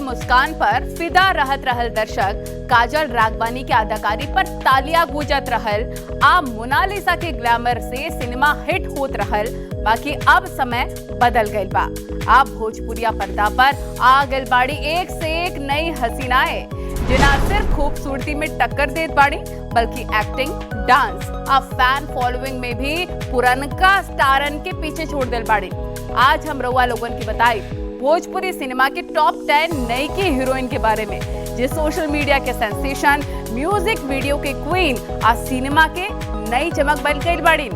मुस्कान पर फिदा रहत रहल दर्शक, काजल राघवानी के अदाकारी पर तालियां गूंजत रहल। अब मोनालिसा के ग्लैमर से सिनेमा हिट होत रहल। बाकी अब समय बदल गइल बा। अब भोजपुरिया पर्दा पर आ गइल बाड़ी एक से एक नई हसीनाएं, जिना सिर्फ खूबसूरती में टक्कर देत बाड़ी बल्कि एक्टिंग, डांस और फैन फॉलोइंग में भी पुरनका स्टारन के पीछे छोड़ दिल बाड़ी। आज हम रउआ लोगन की बताई भोजपुरी सिनेमा के टॉप 10 नई की हीरोइन के बारे में, जो सोशल मीडिया के सेंसेशन, म्यूजिक वीडियो के क्वीन और सिनेमा के नई चमक बन गई बाड़ी।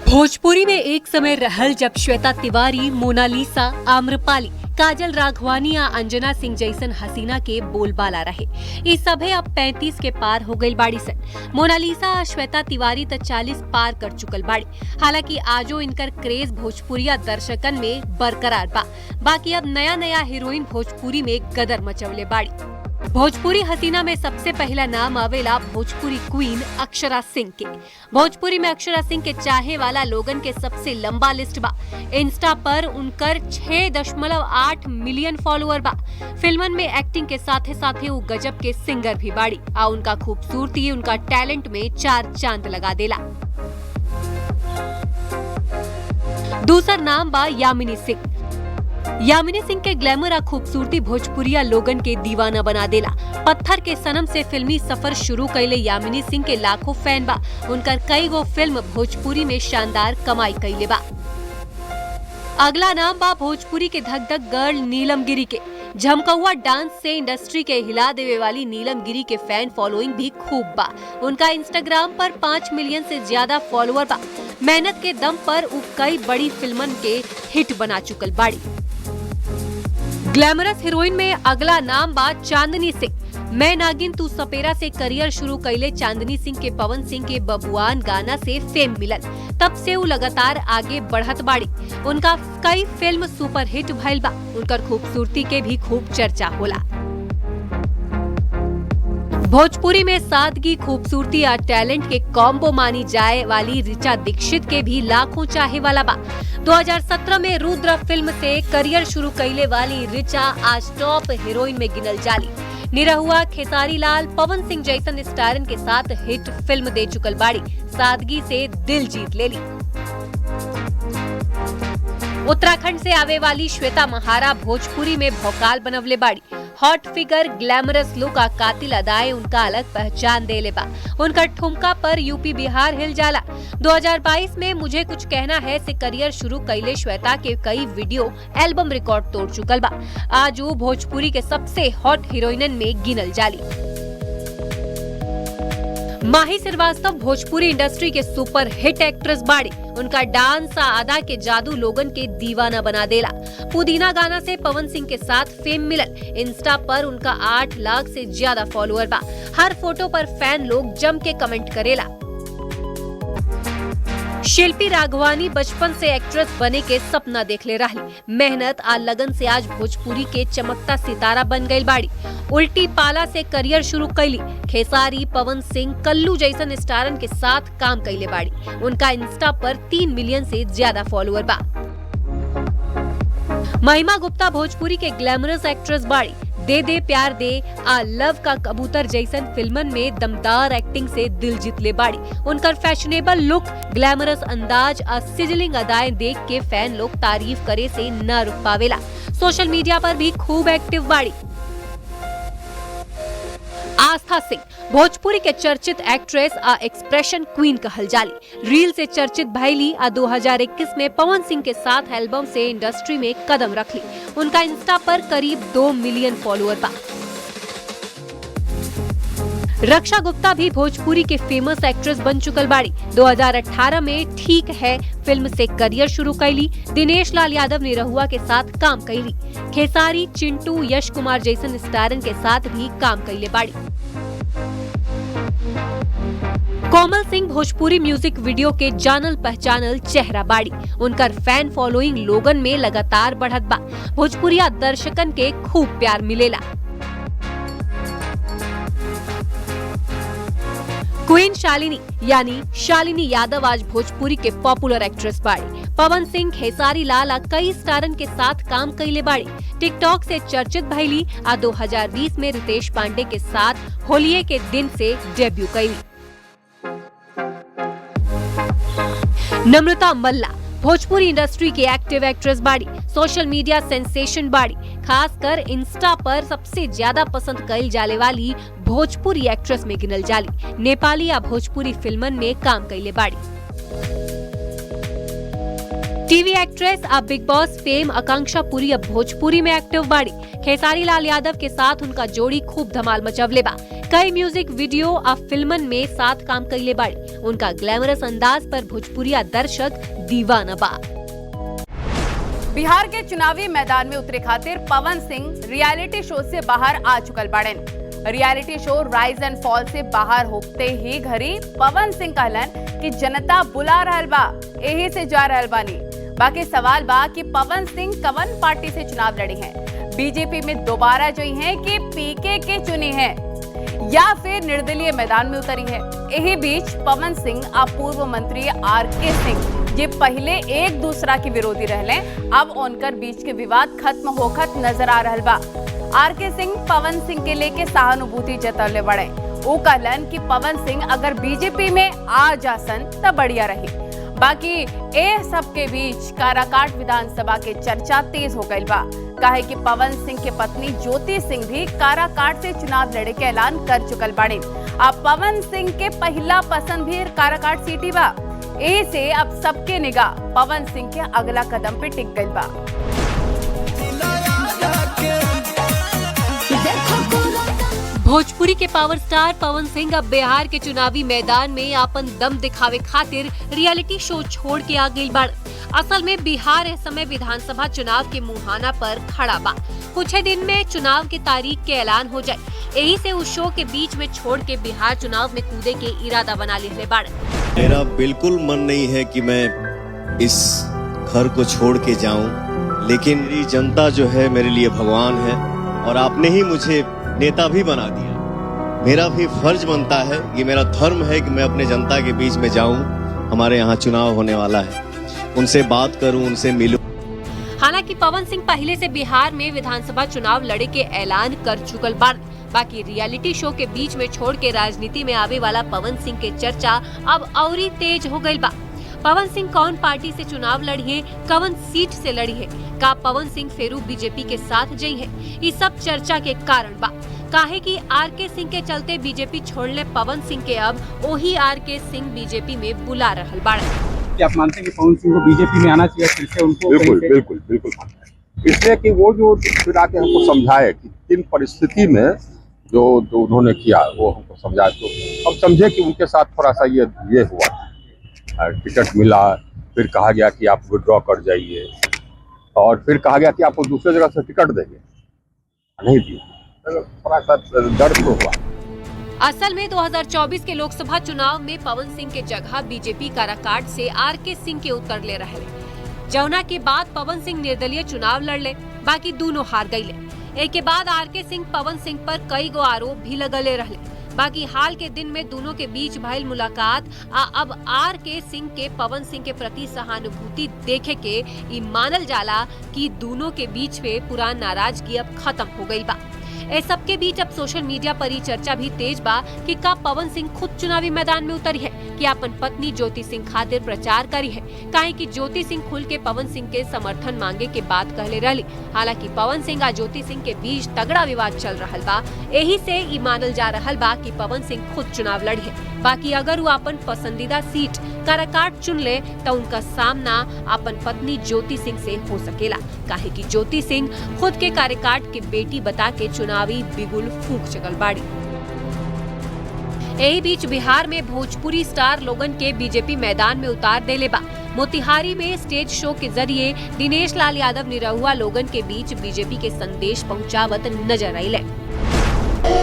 भोजपुरी में एक समय रहल जब श्वेता तिवारी, मोनालिसा, आम्रपाली, काजल राघवानी या अंजना सिंह जैसन हसीना के बोलबाला रहे। ये सभे अब 35 के पार हो गई बाड़ी सन। मोनालिसा और श्वेता तिवारी तो 40 पार कर चुकल बाड़ी। हालांकि आजो इनकर क्रेज भोजपुरिया दर्शकन में बरकरार बा। बाकी अब नया नया हीरोइन भोजपुरी में गदर मचवले बाड़ी। भोजपुरी हसीना में सबसे पहला नाम आवेला भोजपुरी क्वीन अक्षरा सिंह के। भोजपुरी में अक्षरा सिंह के चाहे वाला लोगन के सबसे लंबा लिस्ट बा। इंस्टा पर उनकर 6.8 मिलियन फॉलोअर बा। फिल्मन में एक्टिंग के साथे साथे वो गजब के सिंगर भी बाड़ी आ उनका खूबसूरती, उनका टैलेंट में 4 चांद लगा देला। दूसरा नाम बा यामिनी सिंह। यामिनी सिंह के ग्लैमर और खूबसूरती भोजपुरिया लोगन के दीवाना बना देला। पत्थर के सनम से फिल्मी सफर शुरू कैले यामिनी सिंह के लाखों फैन बा। उनकर कई गो फिल्म भोजपुरी में शानदार कमाई कैले बा। अगला नाम बा भोजपुरी के धक धक गर्ल नीलम गिरी के। झमकौआ डांस से इंडस्ट्री के हिला देवे वाली नीलम गिरी के फैन फॉलोइंग भी खूब बा। उनका इंस्टाग्राम पर 5 मिलियन से ज्यादा फॉलोअर बा। मेहनत के दम पर वो कई बड़ी फिल्मन के हिट बना चुकल बाड़ी। ग्लैमरस हीरोइन में अगला नाम बा चांदनी सिंह। मैं नागिन तू सपेरा से करियर शुरू कैले चांदनी सिंह के पवन सिंह के बबुआन गाना से फेम मिलल। तब से वो लगातार आगे बढ़त बाड़ी। उनका कई फिल्म सुपर हिट भइल बा। उनकर खूबसूरती के भी खूब चर्चा होला। भोजपुरी में सादगी, खूबसूरती और टैलेंट के कॉम्बो मानी जाए वाली ऋचा दीक्षित के भी लाखों चाहे वाला बा। 2017 में रुद्र फिल्म से करियर शुरू कैले वाली ऋचा आज टॉप हीरोइन में गिनल जाली। निरहुआ, खेसारी लाल, पवन सिंह जैसन स्टारन के साथ हिट फिल्म दे चुकल बाड़ी। सादगी से दिल जीत लेली। उत्तराखंड से आवे वाली श्वेता महारा भोजपुरी में भौकाल बनवले बाड़ी। हॉट फिगर, ग्लैमरस लुक और कातिल अदाएं उनका अलग पहचान देले बा। उनका ठुमका पर यूपी बिहार हिल जाला। 2022 में मुझे कुछ कहना है से करियर शुरू कैले श्वेता के कई वीडियो एल्बम रिकॉर्ड तोड़ चुकल बा। आज वो भोजपुरी के सबसे हॉट हीरोइनन में गिनल जाली। माही श्रीवास्तव भोजपुरी इंडस्ट्री के सुपर हिट एक्ट्रेस बाड़ी। उनका डांस और अदा के जादू लोगन के दीवाना बना देला। पुदीना गाना से पवन सिंह के साथ फेम मिलल। इंस्टा पर उनका 8 लाख से ज्यादा फॉलोअर बा। हर फोटो पर फैन लोग जम के कमेंट करेला। शिल्पी राघवानी बचपन से एक्ट्रेस बने के सपना देखले रहली। मेहनत और लगन से आज भोजपुरी के चमकता सितारा बन गई बाड़ी। उल्टी पाला से करियर शुरू कैली। खेसारी, पवन सिंह, कल्लू जैसन स्टारन के साथ काम कैले बाड़ी। उनका इंस्टा पर 3 मिलियन से ज्यादा फॉलोअर बा। महिमा गुप्ता भोजपुरी के ग्लैमरस एक्ट्रेस बाड़ी। दे दे प्यार दे आ लव का कबूतर जैसन फिल्मन में दमदार एक्टिंग से दिल जीत ले बाड़ी। उनकर फैशनेबल लुक, ग्लैमरस अंदाज और सिजलिंग अदाएं देख के फैन लोग तारीफ करे से न रुक पावेला। सोशल मीडिया पर भी खूब एक्टिव बाड़ी। आस्था सिंह भोजपुरी के चर्चित एक्ट्रेस आ एक्सप्रेशन क्वीन कहल जाली। रील से चर्चित भइली आ 2021 में पवन सिंह के साथ एल्बम से इंडस्ट्री में कदम रखली। उनका इंस्टा पर करीब 2 मिलियन फॉलोअर बा। रक्षा गुप्ता भी भोजपुरी के फेमस एक्ट्रेस बन चुकल बाड़ी। 2018 में ठीक है फिल्म से करियर शुरू कैली। दिनेश लाल यादव निरहुआ के साथ काम कैली। खेसारी, चिंटू, यश कुमार जैसन स्टारन के साथ भी काम कैले बाड़ी। कोमल सिंह भोजपुरी म्यूजिक वीडियो के जानल पहचानल चेहरा बाड़ी। उनकर फैन फॉलोइंग लोगन में लगातार बढ़त बा। भोजपुरिया दर्शकन के खूब प्यार मिलेला। क्वीन शालिनी यानी शालिनी यादव आज भोजपुरी के पॉपुलर एक्ट्रेस बाड़ी। पवन सिंह, खेसारी लाल आ कई स्टारन के साथ काम कईले बाड़ी। टिकटॉक से चर्चित भइली आ 2020 में रितेश पांडे के साथ होलिये के दिन से डेब्यू कईली। नम्रता मल्ला भोजपुरी इंडस्ट्री की एक्टिव एक्ट्रेस बाड़ी। सोशल मीडिया सेंसेशन बाड़ी। खासकर इंस्टा पर सबसे ज्यादा पसंद कईल जाने वाली भोजपुरी एक्ट्रेस में गिनल जाली। नेपाली या भोजपुरी फिल्मन में काम कईले बाड़ी। टीवी एक्ट्रेस अब बिग बॉस फेम आकांक्षा पुरी अब भोजपुरी में एक्टिव बाड़ी। खेसारी लाल यादव के साथ उनका जोड़ी खूब धमाल मचवले बा। कई म्यूजिक वीडियो अब फिल्मन में साथ काम कईले बाड़ी। उनका ग्लैमरस अंदाज पर भोजपुरिया दर्शक दीवाना बा। बिहार के चुनावी मैदान में उतरे खातिर पवन सिंह रियलिटी शो से बाहर आ चुकल बाड़न। Reality show rise and fall से बाहर होते ही घरी पवन सिंह कहलन कि जनता बुला रहल बा, यही से जा रहल बानी। बाकी सवाल बा कि पवन सिंह कवन पार्टी से चुनाव लड़ी हैं, बीजेपी में दोबारा जोई हैं कि पीके के चुनी हैं या फिर निर्दलीय मैदान में उतरी है। यही बीच पवन सिंह और पूर्व मंत्री आरके सिंह ये पहले एक दूसरा के विरोधी रहले, अब उनकर बीच के विवाद खत्म होखत नजर आ रहल बा। आरके सिंह पवन सिंह के लेके सहानुभूति जतवले बड़े। वो कहलन कि पवन सिंह अगर बीजेपी में आ जासन तब बढ़िया रही। बाकी ए सब के बीच काराकाट विधानसभा के चर्चा तेज हो गई बा। काहे कि पवन सिंह के पत्नी ज्योति सिंह भी काराकाट से चुनाव लड़े के ऐलान कर चुकल बाड़ी। अब पवन सिंह के पहला पसंद भी काराकाट सीटी बा। ए से अब सबके निगाह पवन सिंह के अगला कदम पे टिक गई बा। भोजपुरी के पावर स्टार पवन सिंह अब बिहार के चुनावी मैदान में अपन दम दिखावे खातिर रियलिटी शो छोड़ के आ गई बाड़। असल में बिहार इस समय विधानसभा चुनाव के मुहाना पर खड़ा बा। कुछ ही दिन में चुनाव की तारीख के ऐलान हो जाए, यही से उस शो के बीच में छोड़ के बिहार चुनाव में कूदे के इरादा बना ले बाड़। मेरा बिल्कुल मन नहीं है कि मैं इस घर को छोड़ के जाऊं, लेकिन मेरी जनता जो है मेरे लिए भगवान है और आपने ही मुझे नेता भी बना दिया। मेरा भी फर्ज बनता है, ये मेरा धर्म है कि मैं अपने जनता के बीच में जाऊं। हमारे यहाँ चुनाव होने वाला है, उनसे बात करूं, उनसे मिलूं। हालांकि पवन सिंह पहले से बिहार में विधानसभा चुनाव लड़े के ऐलान कर चुकल बाड़। बाकी रियलिटी शो के बीच में छोड़ के राजनीति में आवे वाला पवन सिंह के चर्चा अब और तेज हो गई बा। पवन सिंह कौन पार्टी से चुनाव लड़ी है, कौन सीट से लड़ी है, का पवन सिंह फेरू बीजेपी के साथ जई है, ये सब चर्चा के कारण बा। काहे कि आरके सिंह के चलते बीजेपी छोड़ले पवन सिंह के अब वही आरके सिंह बीजेपी में बुला रहल बाड़े। क्या आप मानते हैं कि पवन सिंह को बीजेपी में आना चाहिए फिर से उनको? बिल्कुल मानते हैं। इसलिए कि वो जो फिर आके हमको समझाए कि किन परिस्थिति में जो उन्होंने किया वो हमको समझाए, तो अब समझे कि उनके साथ थोड़ा सा ये हुआ। टिकट मिला, फिर कहा गया कि आप विड्रॉ कर जाइए और फिर कहा गया कि आपको दूसरे जगह से टिकट देंगे, नहीं दिया, थोड़ा सा दर्द तो हुआ। असल में 2024 के लोकसभा चुनाव में पवन सिंह के जगह बीजेपी काराकाट से आरके सिंह के उतरले रहे, जौना के बाद पवन सिंह निर्दलीय चुनाव लड़ले, बाकी दोनों हार गईले। एक के बाद आरके सिंह पवन सिंह पर कई गो आरोप भी लगले रहले। बाकी हाल के दिन में दोनों के बीच भइल मुलाकात अब आरके सिंह के पवन सिंह के प्रति सहानुभूति देखे के ई मानल जाला कि दोनों के बीच में पुरान नाराजगी अब खत्म हो गई बा। इस सब के बीच अब सोशल मीडिया पर ही चर्चा भी तेज बा कि का पवन सिंह खुद चुनावी मैदान में उतरी है कि अपन पत्नी ज्योति सिंह खातिर प्रचार करी है। काहे कि ज्योति सिंह खुल के पवन सिंह के समर्थन मांगे के बात कहले रहली। हालांकि पवन सिंह और ज्योति सिंह के बीच तगड़ा विवाद चल रहल बा, यही से ई मानल जा रहल बा कि पवन सिंह खुद चुनाव लड़ी है। बाकी अगर वो अपन पसंदीदा सीट काराकाट चुन ले तो उनका सामना अपन पत्नी ज्योति सिंह से हो सकेला। काहे कि ज्योति सिंह खुद के काराकाट के बेटी बता के चुनावी बिगुल फूंक चुकल बाड़ी। यही बीच बिहार में भोजपुरी स्टार लोगन के बीजेपी मैदान में उतार देले बा। मोतिहारी में स्टेज शो के जरिए दिनेश लाल यादव निरहुआ लोगन के बीच बीजेपी के संदेश पहुंचावत नजर आइले।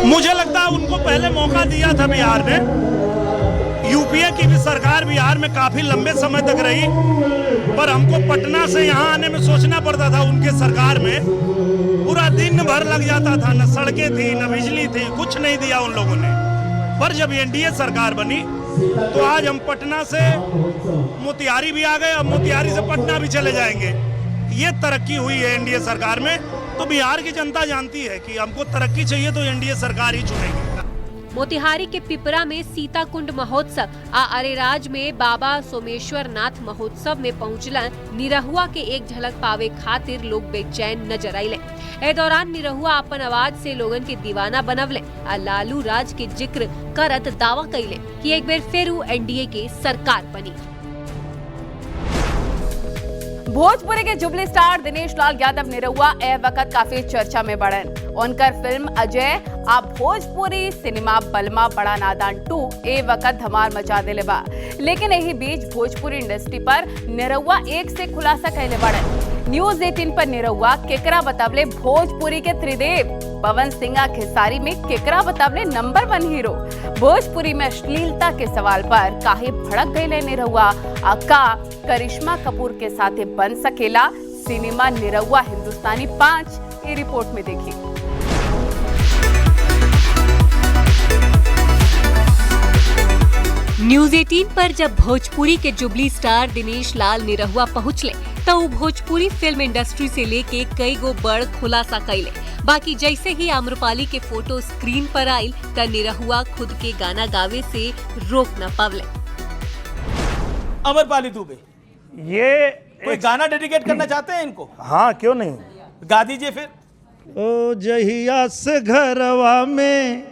मुझे लगता है उनको पहले मौका दिया था बिहार ने। यूपीए की भी सरकार बिहार में काफी लंबे समय तक रही, पर हमको पटना से यहाँ आने में सोचना पड़ता था। उनके सरकार में पूरा दिन भर लग जाता था, न सड़कें थी न बिजली थी, कुछ नहीं दिया उन लोगों ने। पर जब एनडीए सरकार बनी तो आज हम पटना से मोतिहारी भी आ गए, अब मोतिहारी से पटना भी चले जाएंगे। ये तरक्की हुई है एनडीए सरकार में। तो बिहार की जनता जानती है कि हमको तरक्की चाहिए तो एनडीए सरकार ही चुनेगी। मोतिहारी के पिपरा में सीता कुंड महोत्सव आ अरेराज में बाबा सोमेश्वर नाथ महोत्सव में पहुंचला निरहुआ के एक झलक पावे खातिर लोग बेचैन नजर आइले। ए दौरान निरहुआ अपन आवाज से लोगन के दीवाना बनवले आ लालू राज के जिक्र करत दावा कइले कि एक बेर फिर एनडीए के सरकार बनी। भोजपुरी के जुबली स्टार दिनेश लाल यादव निरहुआ ए वक्त काफी चर्चा में बढ़न। उनकर फिल्म अजय आ भोजपुरी सिनेमा बलमा बड़ा नादान 2 ए वक्त धमाल मचा देले बा। लेकिन यही बीच भोजपुरी इंडस्ट्री पर निरहुआ एक से खुलासा कैले बढ़न। न्यूज 18 पर निरहुआ केकरा बतावले भोजपुरी के त्रिदेव। पवन सिंह खेसारी में केकरा बतावले नंबर 1 हीरो। भोजपुरी में अश्लीलता के सवाल पर काहे भड़क गए निरहुआ। का करिश्मा कपूर के साथ बन सकेला सिनेमा निरहुआ हिंदुस्तानी 5? ये रिपोर्ट में देखिए। न्यूज 18 पर जब भोजपुरी के जुबली स्टार दिनेश लाल निरहुआ पहुंचले तो वो भोजपुरी फिल्म इंडस्ट्री से लेके कई गो बड़ खुलासा कैले। बाकी जैसे ही आम्रपाली के फोटो स्क्रीन पर आयल त निरहुआ खुद के गाना गावे से रोक न पावले। अमरपाली दुबे, ये कोई गाना डेडिकेट करना चाहते हैं इनको? हाँ, क्यों नहीं, गा दीजिए फिर। ओ जहिया से घरवा में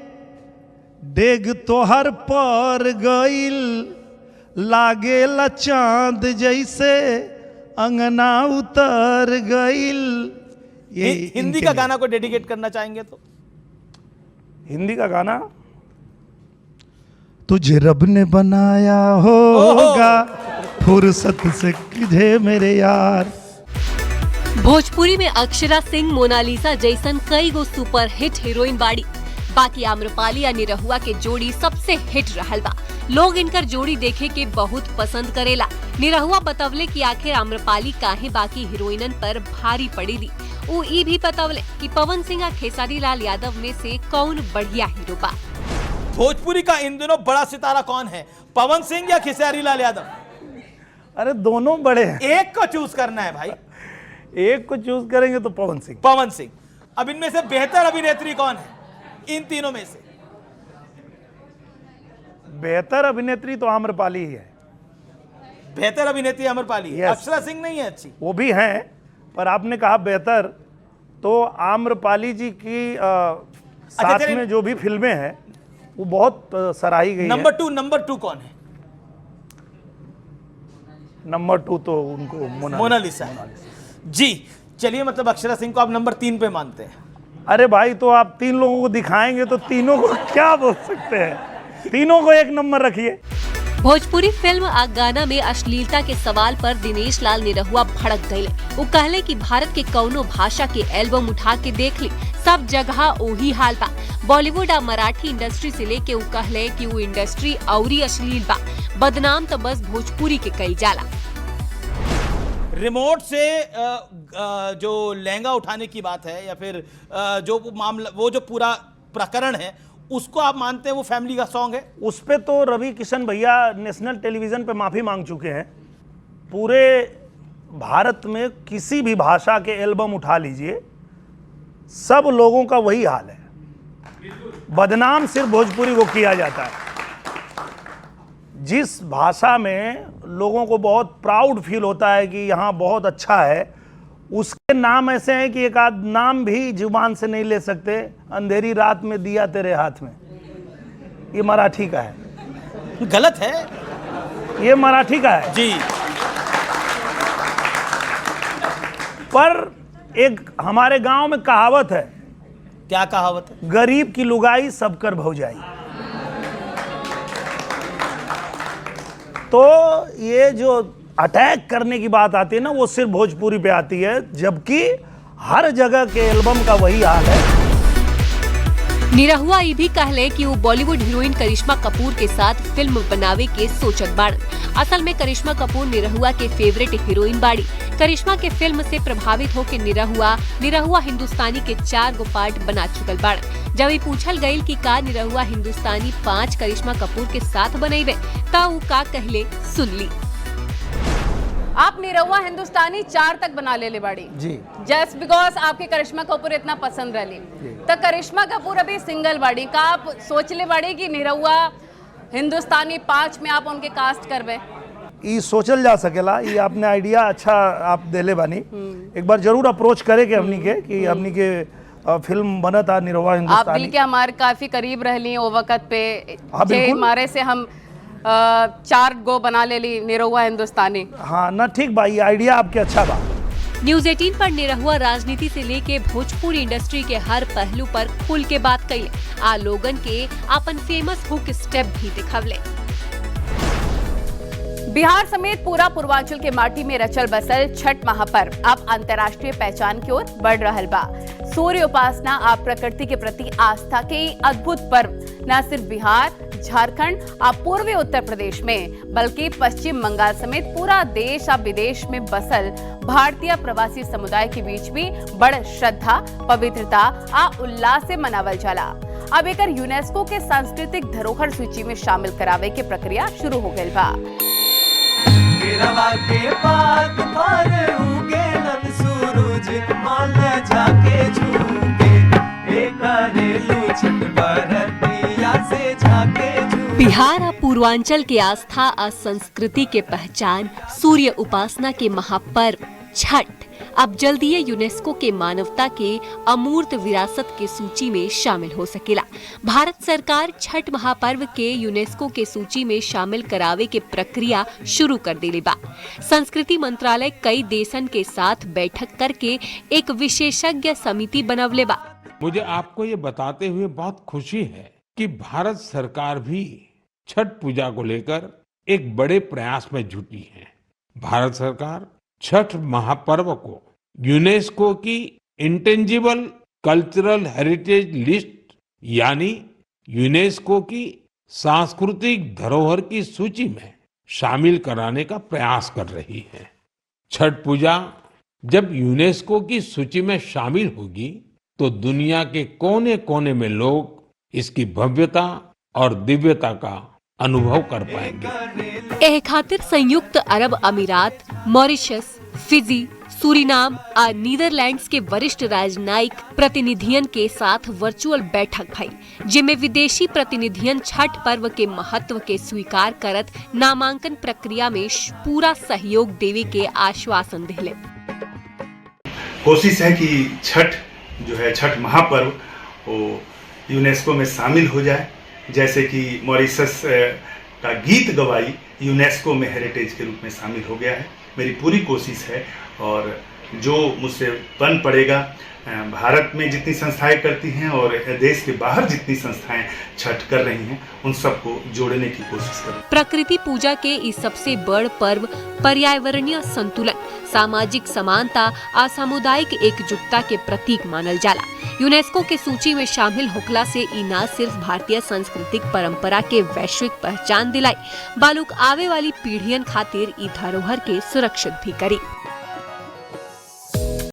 डेग तोहर पर गइल, लागेला चांद जैसे अंगना उतर गइल। ये हिंदी का गाना को डेडिकेट करना चाहेंगे तो? हिंदी का गाना तुझे रब ने बनाया होगा फुर्सत से तुझे मेरे यार। भोजपुरी में अक्षरा सिंह मोनालिसा जैसन कई गो सुपर हिट हीरोइन बाड़ी। बाकी आम्रपाली या निरहुआ के जोड़ी सबसे हिट रहल बा। लोग इनकर जोड़ी देखे के बहुत पसंद करेला। निरहुआ बतवले कि आखिर आम्रपाली काहे बाकी हीरोइनन पर भारी पड़ी दी। वो ई भी बतवले कि पवन सिंह खेसारी लाल यादव में से कौन बढ़िया हीरो बा। भोजपुरी का इन दिनों बड़ा सितारा कौन है, पवन सिंह या खेसारी लाल यादव? अरे दोनों बड़े हैं, एक को चूज करना है भाई। एक को चूज करेंगे तो पवन सिंह। पवन सिंह। अब इनमें से बेहतर अभिनेत्री कौन है इन तीनों में से? बेहतर अभिनेत्री तो आम्रपाली ही है। बेहतर अभिनेत्री आम्रपाली है। Yes. अक्षरा सिंह नहीं है अच्छी? वो भी हैं, पर आपने कहा बेहतर, तो आम्रपाली जी की साथ चलिए। में जो भी फिल्में हैं वो बहुत सराही गई नंबर टू कौन है? नंबर 2 तो उनको मोनालिसा है। जी चलिए, मतलब अक्षरा सिंह को आप नंबर 3 पे मानते हैं? अरे भाई, तो आप 3 लोगों को दिखाएंगे तो तीनों को क्या बोल सकते हैं, तीनों को 1 नंबर रखिए। भोजपुरी फिल्म आ गाना में अश्लीलता के सवाल पर दिनेश लाल निरहुआ भड़क गए। वो कहले कि भारत के कौनो भाषा के एल्बम उठा के देख ली, सब जगह ओही हाल बा। बॉलीवुड आ मराठी इंडस्ट्री से लेके वो कहले कि वो इंडस्ट्री औरी अश्लील बा। बदनाम तो बस भोजपुरी के कई जाला। रिमोट से जो लहंगा उठाने की बात है या फिर जो मामला, वो जो पूरा प्रकरण है, उसको आप मानते हैं वो फैमिली का सॉन्ग है? उस पे तो रवि किशन भैया नेशनल टेलीविजन पे माफी मांग चुके हैं। पूरे भारत में किसी भी भाषा के एल्बम उठा लीजिए, सब लोगों का वही हाल है। बदनाम सिर्फ भोजपुरी को किया जाता है। जिस भाषा में लोगों को बहुत प्राउड फील होता है कि यहाँ बहुत अच्छा है, उसके नाम ऐसे हैं कि एक आध नाम भी जुबान से नहीं ले सकते। अंधेरी रात में दिया तेरे हाथ में, ये मराठी का है। गलत है, ये मराठी का है जी। पर एक हमारे गांव में कहावत है। क्या कहावत है? गरीब की लुगाई सबकर भौजाई। तो ये जो अटैक करने की बात आती है ना, वो सिर्फ भोजपुरी पे आती है, जबकि हर जगह के एल्बम का वही हाल है। निरहुआ ये भी कहले कि वो बॉलीवुड हीरोइन करिश्मा कपूर के साथ फिल्म बनावे के सोचत बाड़न। असल में करिश्मा कपूर निरहुआ के फेवरेट हीरोइन बाड़ी। करिश्मा के फिल्म से प्रभावित होकर निरहुआ हिंदुस्तानी के 4 गो पार्ट बना चुकल बाड़न। जब पूछल गईल कि का निरहुआ हिंदुस्तानी 5 करिश्मा कपूर के साथ बनेबे ता उ का कहले सुन ली। आप निरहुआ हिंदुस्तानी 4 तक बना ले बाड़ी जी, जस्ट बिकॉज आपके करिश्मा कपूर इतना पसंद रही। तो करिश्मा कपूर अभी सिंगल बाड़ी का आप सोच ले बाड़ी कि निरहुआ हिंदुस्तानी 5 में आप उनके कास्ट करबे? ये सोचल जा सकेला। ये आपने आइडिया अच्छा आप देले बानी। एक बार जरूर अप्रोच करे के हमनी के कि हमनी के फिल्म बनता निरहुआ आप हिंदुस्तानी। दिल के हमारे काफी करीब रहली ओ वक्त पे हाँ, जे बिल्कुल। हमारे से हम 4 गो बना ले ली निरहुआ हिंदुस्तानी। हाँ ना, ठीक बा, ये आइडिया आपके अच्छा बा। न्यूज 18 पर निरहुआ राजनीति से लेके भोजपुरी इंडस्ट्री के हर पहलू पर खुल के बात कइले। आ लोगन के अपन फेमस हुक स्टेप भी दिखावले। बिहार समेत पूरा पूर्वांचल के माटी में रचल बसल छठ महापर्व अब अंतर्राष्ट्रीय पहचान की ओर बढ़ रहल बा। सूर्य उपासना आ प्रकृति के प्रति आस्था के ई अद्भुत पर्व न सिर्फ बिहार, झारखंड आ पूर्वी उत्तर प्रदेश में बल्कि पश्चिम बंगाल समेत पूरा देश आ विदेश में बसल भारतीय प्रवासी समुदाय के बीच भी बड़ श्रद्धा, पवित्रता आ उल्लास से मनावल जाला। अब एकर यूनेस्को के सांस्कृतिक धरोहर सूची में शामिल करावे के प्रक्रिया शुरू हो गई बा। गिरवा के पात पर उगेलन सूरज मान जाके झूके करेलू छठ बरतिया से जाके झूके। बिहार आ पूर्वांचल के आस्था आ संस्कृति के पहचान सूर्य उपासना के महापर्व छठ अब जल्दी यूनेस्को के मानवता के अमूर्त विरासत के सूची में शामिल हो सकेला। भारत सरकार छठ महापर्व के यूनेस्को के सूची में शामिल करावे के प्रक्रिया शुरू कर देले बा। संस्कृति मंत्रालय कई देशन के साथ बैठक करके एक विशेषज्ञ समिति बनवले बा। मुझे आपको ये बताते हुए बहुत खुशी है कि भारत सरकार भी छठ पूजा को लेकर एक बड़े प्रयास में जुटी है। भारत सरकार छठ महापर्व को यूनेस्को की इंटेंजिबल कल्चरल हेरिटेज लिस्ट यानी यूनेस्को की सांस्कृतिक धरोहर की सूची में शामिल कराने का प्रयास कर रही है। छठ पूजा जब यूनेस्को की सूची में शामिल होगी तो दुनिया के कोने कोने में लोग इसकी भव्यता और दिव्यता का अनुभव कर पाएंगे। एह खातिर संयुक्त अरब अमीरात, मॉरिशस, फिजी, सूरीनाम आ नीदरलैंड्स के वरिष्ठ राजनयिक प्रतिनिधियन के साथ वर्चुअल बैठक भई, जिसमें विदेशी प्रतिनिधियन छठ पर्व के महत्व के स्वीकार करत नामांकन प्रक्रिया में पूरा सहयोग देवे के आश्वासन दिले। कोशिश है कि छठ जो है छठ महापर्व वो यूनेस्को में शामिल हो जाए, जैसे कि मॉरिशस का गीत गवाई यूनेस्को में हेरिटेज के रूप में शामिल हो गया है। मेरी पूरी कोशिश है और जो मुझसे बन पड़ेगा, भारत में जितनी संस्थाएं करती हैं और देश के बाहर जितनी संस्थाएं छठ कर रही हैं उन सबको जोड़ने की कोशिश करें। प्रकृति पूजा के इस सबसे बड़ पर्व पर्यावरणीय संतुलन, सामाजिक समानता आ सामुदायिक एकजुटता के प्रतीक मानल जाला। यूनेस्को के सूची में शामिल होखला से ई न सिर्फ भारतीय सांस्कृतिक परंपरा के वैश्विक पहचान दिलाई, बल्कि आवे वाली पीढ़ियन खातिर ई धरोहर के सुरक्षित भी करी।